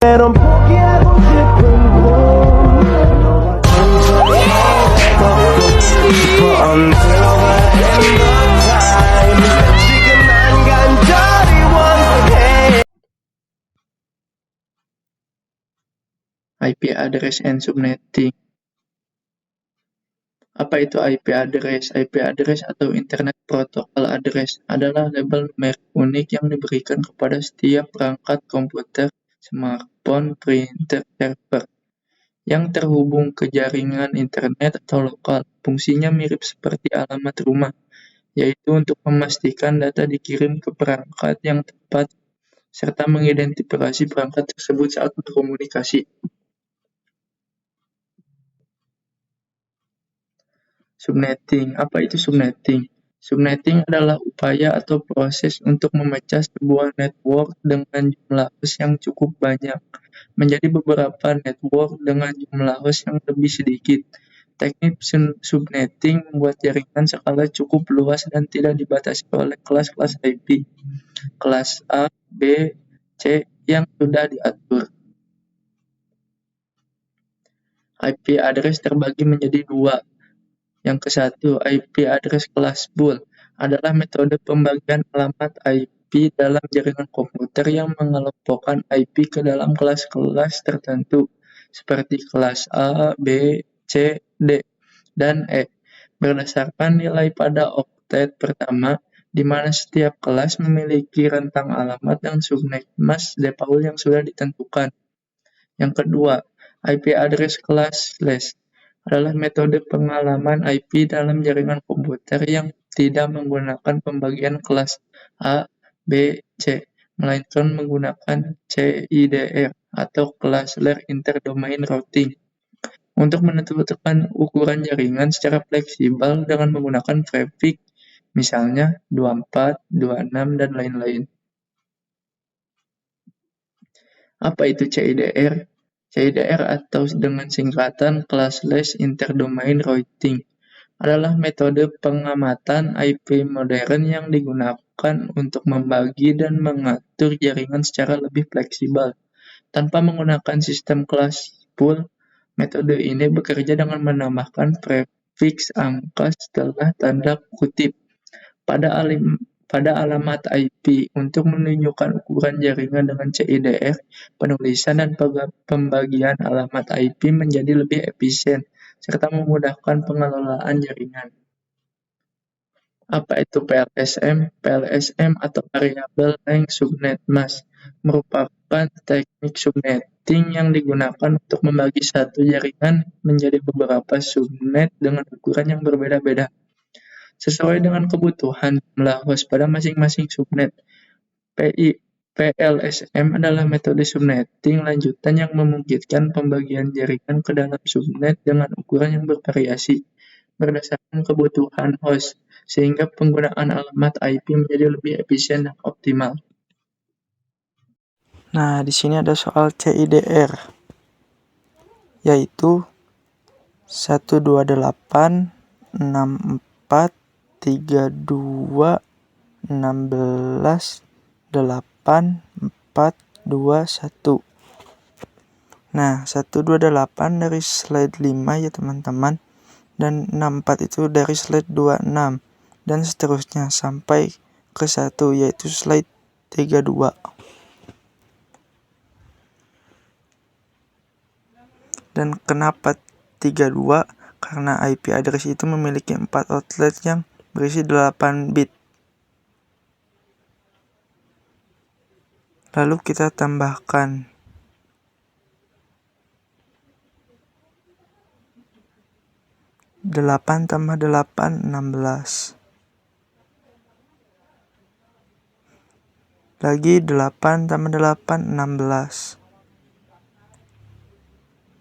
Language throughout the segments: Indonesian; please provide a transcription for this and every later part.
넌 포기하고 싶은 꿈 너가 더 걷고 싶어 until the end of time 지금 난 간절히 원해 IP address and subnetting. Apa itu IP address? IP address atau Internet Protocol Address adalah label numerik unik yang diberikan kepada setiap perangkat komputer, smartphone, printer, server yang terhubung ke jaringan internet atau lokal. Fungsinya mirip seperti alamat rumah, yaitu untuk memastikan data dikirim ke perangkat yang tepat serta mengidentifikasi perangkat tersebut saat berkomunikasi. Subnetting. Apa itu subnetting? Subnetting adalah upaya atau proses untuk memecah sebuah network dengan jumlah host yang cukup banyak menjadi beberapa network dengan jumlah host yang lebih sedikit. Teknik subnetting membuat jaringan skala cukup luas dan tidak dibatasi oleh kelas-kelas IP, kelas A, B, C yang sudah diatur. IP address terbagi menjadi dua. Yang ke-1, IP address kelas pool adalah metode pembagian alamat IP dalam jaringan komputer yang mengelompokkan IP ke dalam kelas-kelas tertentu, seperti kelas A, B, C, D, dan E, berdasarkan nilai pada oktet pertama, di mana setiap kelas memiliki rentang alamat dan subnet mask default yang sudah ditentukan. Yang kedua, IP address kelas slash adalah metode pengalaman IP dalam jaringan komputer yang tidak menggunakan pembagian kelas A, B, C, melainkan menggunakan CIDR atau kelas layer interdomain routing untuk menentukan ukuran jaringan secara fleksibel dengan menggunakan prefix, misalnya 24, 26, dan lain-lain. Apa itu CIDR? CIDR atau dengan singkatan Classless Interdomain Routing adalah metode pengamatan IP modern yang digunakan untuk membagi dan mengatur jaringan secara lebih fleksibel. Tanpa menggunakan sistem kelas pool, metode ini bekerja dengan menambahkan prefix angka setelah tanda kutip pada alamat IP untuk menunjukkan ukuran jaringan dengan CIDR. Penulisan dan pembagian alamat IP menjadi lebih efisien serta memudahkan pengelolaan jaringan. Apa itu PLSM? PLSM atau Variable Length Subnet Mask merupakan teknik subnetting yang digunakan untuk membagi satu jaringan menjadi beberapa subnet dengan ukuran yang berbeda-beda sesuai dengan kebutuhan jumlah host pada masing-masing subnet. PLSM adalah metode subnetting lanjutan yang memungkinkan pembagian jaringan ke dalam subnet dengan ukuran yang bervariasi berdasarkan kebutuhan host, sehingga penggunaan alamat IP menjadi lebih efisien dan optimal. Nah, di sini ada soal CIDR, yaitu 128 64 32 16 8 4 2 1. Nah, 128 dari slide 5 ya teman-teman, dan 64 itu dari slide 26 dan seterusnya sampai ke 1 yaitu slide 32. Dan kenapa 32? Karena IP address itu memiliki 4 outlet yang berisi 8 bit. Lalu kita tambahkan 8 tambah 8, 16. Lagi 8 tambah 8, 16.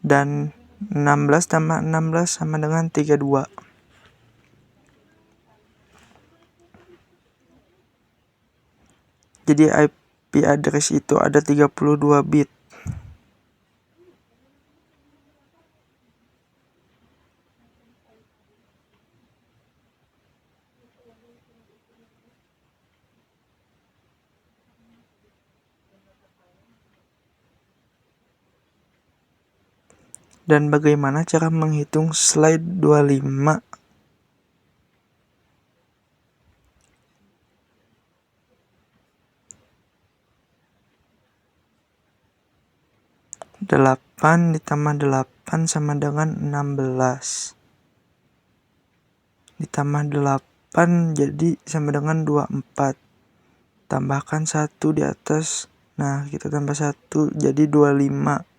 Dan 16 tambah 16 sama dengan 32. Jadi IP address itu ada 32 bit. Dan bagaimana cara menghitung slide 25? Delapan ditambah 8 sama dengan 16. Ditambah 8 jadi sama dengan 24. Tambahkan 1 di atas. Nah, kita tambah 1 jadi 25.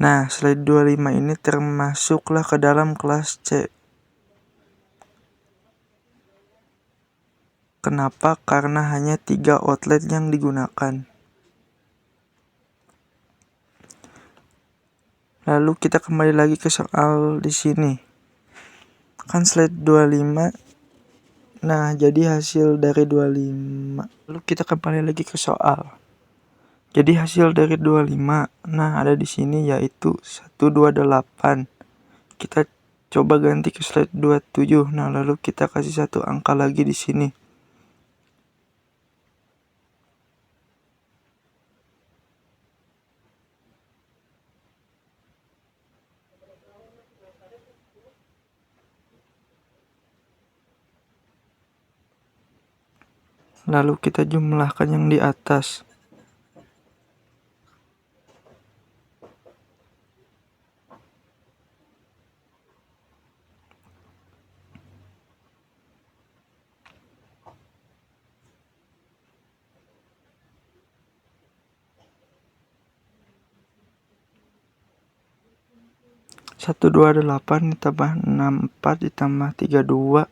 Nah, slide 25 ini termasuklah ke dalam kelas C. Kenapa? Karena hanya 3 outlet yang digunakan. Lalu kita kembali lagi ke soal di sini. Kan slide 25. Nah, jadi hasil dari 25. Lalu kita kembali lagi ke soal. Jadi hasil dari 25. Nah, ada di sini yaitu 128. Kita coba ganti ke slide 27. Nah, lalu kita kasih satu angka lagi di sini. Lalu kita jumlahkan yang di atas. Satu 28 ditambah 64 ditambah 32.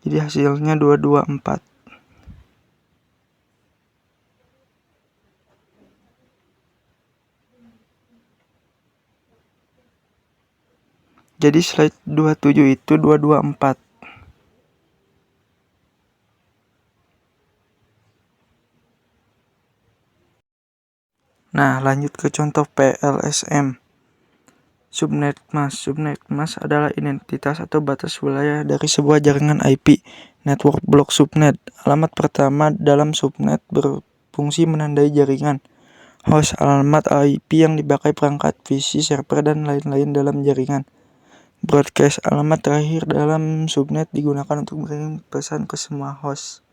Jadi hasilnya 224. Jadi slide 27 itu 224. Nah, lanjut ke contoh PLSM. Subnetmask. Subnetmask adalah identitas atau batas wilayah dari sebuah jaringan IP, network block subnet. Alamat pertama dalam subnet berfungsi menandai jaringan. Host, alamat IP yang dipakai perangkat PC, server, dan lain-lain dalam jaringan. Broadcast, alamat terakhir dalam subnet digunakan untuk mengirim pesan ke semua host.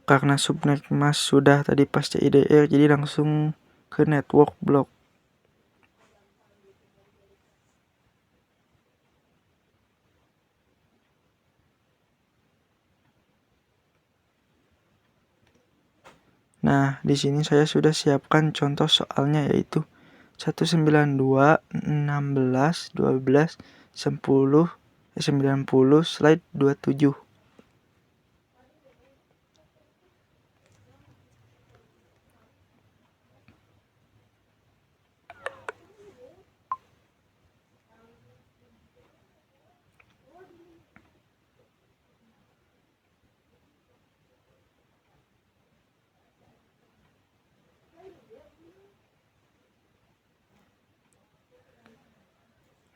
Karena subnetmask sudah tadi pas CIDR, jadi langsung ke network block. Nah, di sini saya sudah siapkan contoh soalnya yaitu 192, 16, 12, 10, 90, slide 27.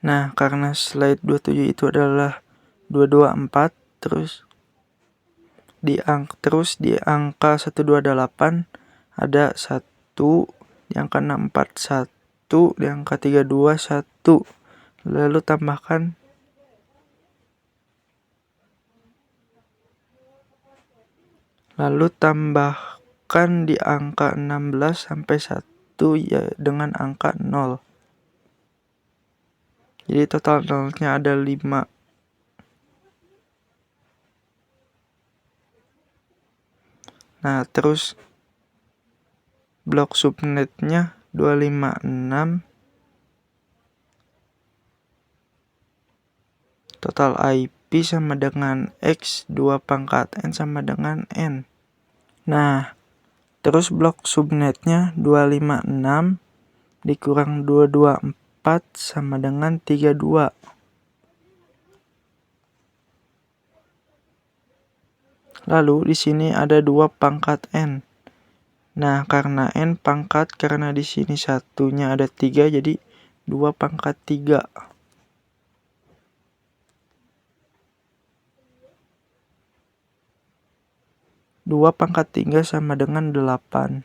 Nah, karena slide 27 itu adalah 224, terus di angka 128 ada 1, di angka 64 1, di angka 32 1. Lalu tambahkan di angka 16 sampai 1 ya dengan angka 0. Jadi total nolnya ada 5. Nah, terus blok subnetnya 256. Total IP sama dengan X, 2 pangkat N sama dengan N. Nah, terus blok subnetnya 256 dikurang 224 sama dengan 32. Lalu di sini ada 2 pangkat N. Nah, karena N pangkat, karena di sini satunya ada 3, jadi 2 pangkat 3. 2 pangkat 3 sama dengan 8.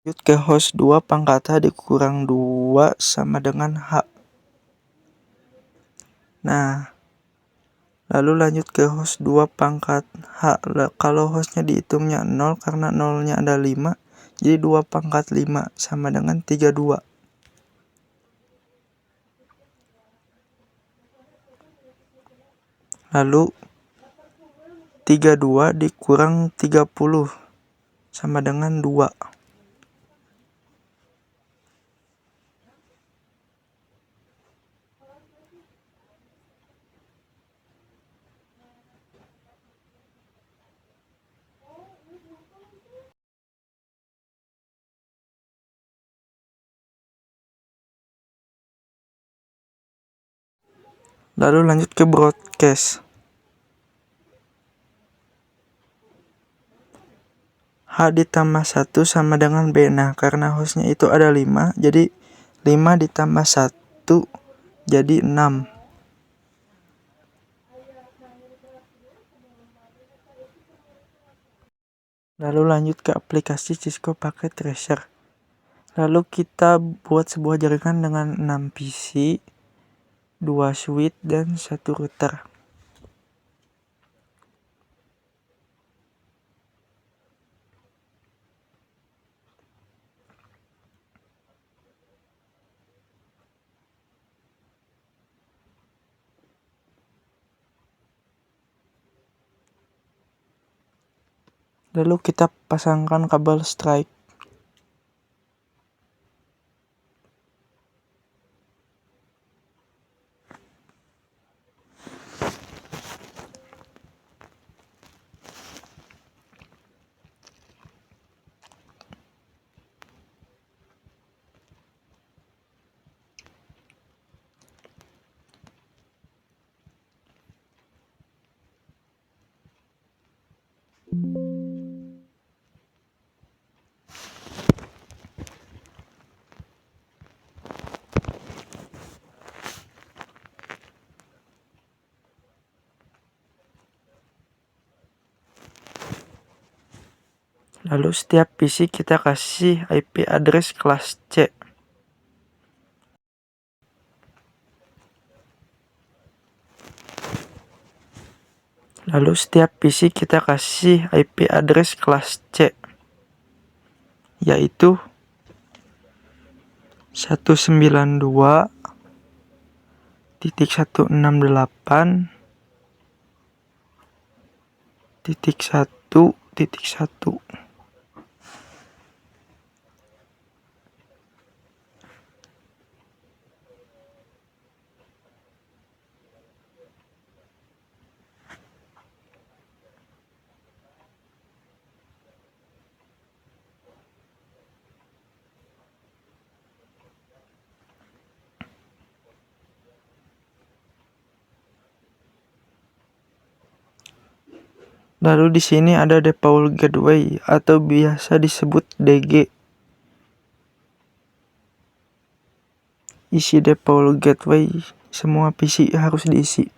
Lanjut ke host 2 pangkat H dikurang 2 sama dengan H. Nah, lalu lanjut ke host 2 pangkat H. Kalau hostnya dihitungnya 0 karena 0-nya ada 5, jadi 2 pangkat 5 sama dengan 32. Lalu 32 dikurang 30 sama dengan 2. Lalu lanjut ke broadcast. H ditambah 1 sama dengan B. Nah, karena hostnya itu ada 5, jadi 5 ditambah 1 jadi 6. Lalu lanjut ke aplikasi Cisco Packet Tracer. Lalu kita buat sebuah jaringan dengan 6 PC, 2 switch, dan 1 router. Lalu kita pasangkan kabel strike. Lalu setiap PC kita kasih IP address kelas C. Lalu setiap PC kita kasih IP address kelas C, yaitu 192.168.1.1. Lalu di sini ada default gateway atau biasa disebut DG. Isi default gateway, semua PC harus diisi.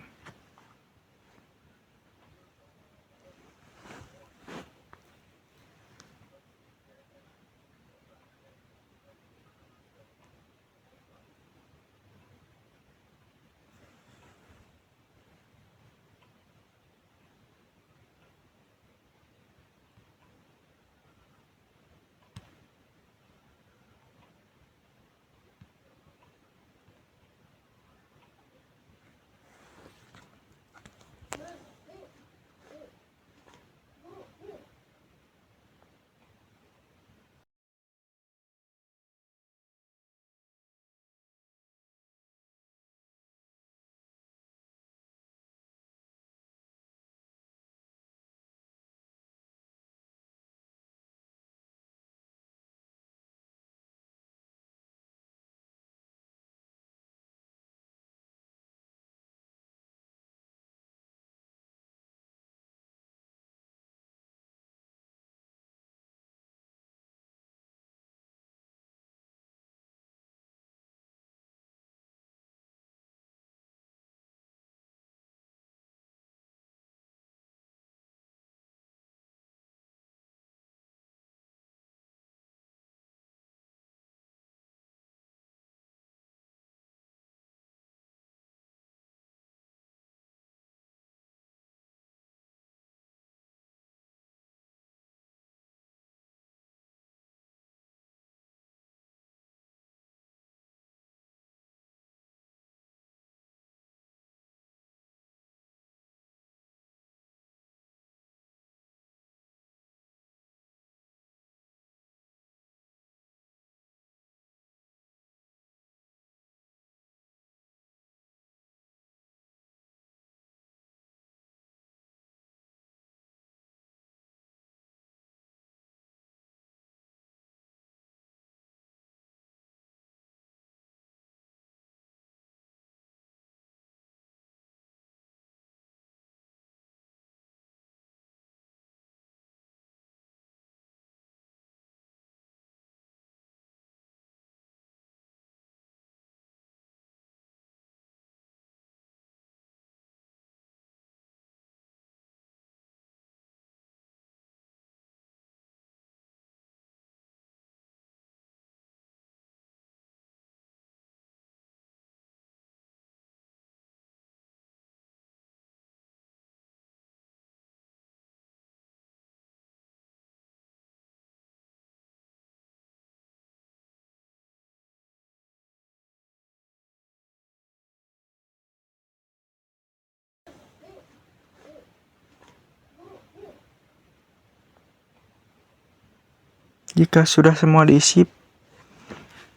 Jika sudah semua diisi,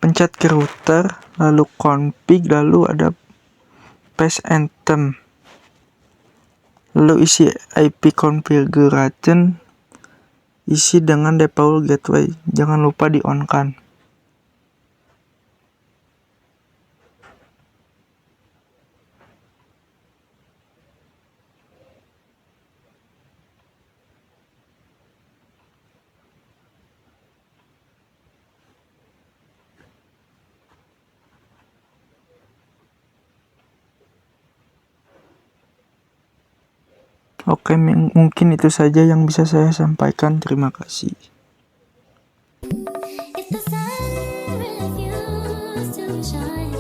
pencet ke router, lalu config, lalu ada paste item. Lalu isi IP configuration, isi dengan default gateway. Jangan lupa di-on-kan. Oke, mungkin itu saja yang bisa saya sampaikan. Terima kasih. If the sun refused to shine,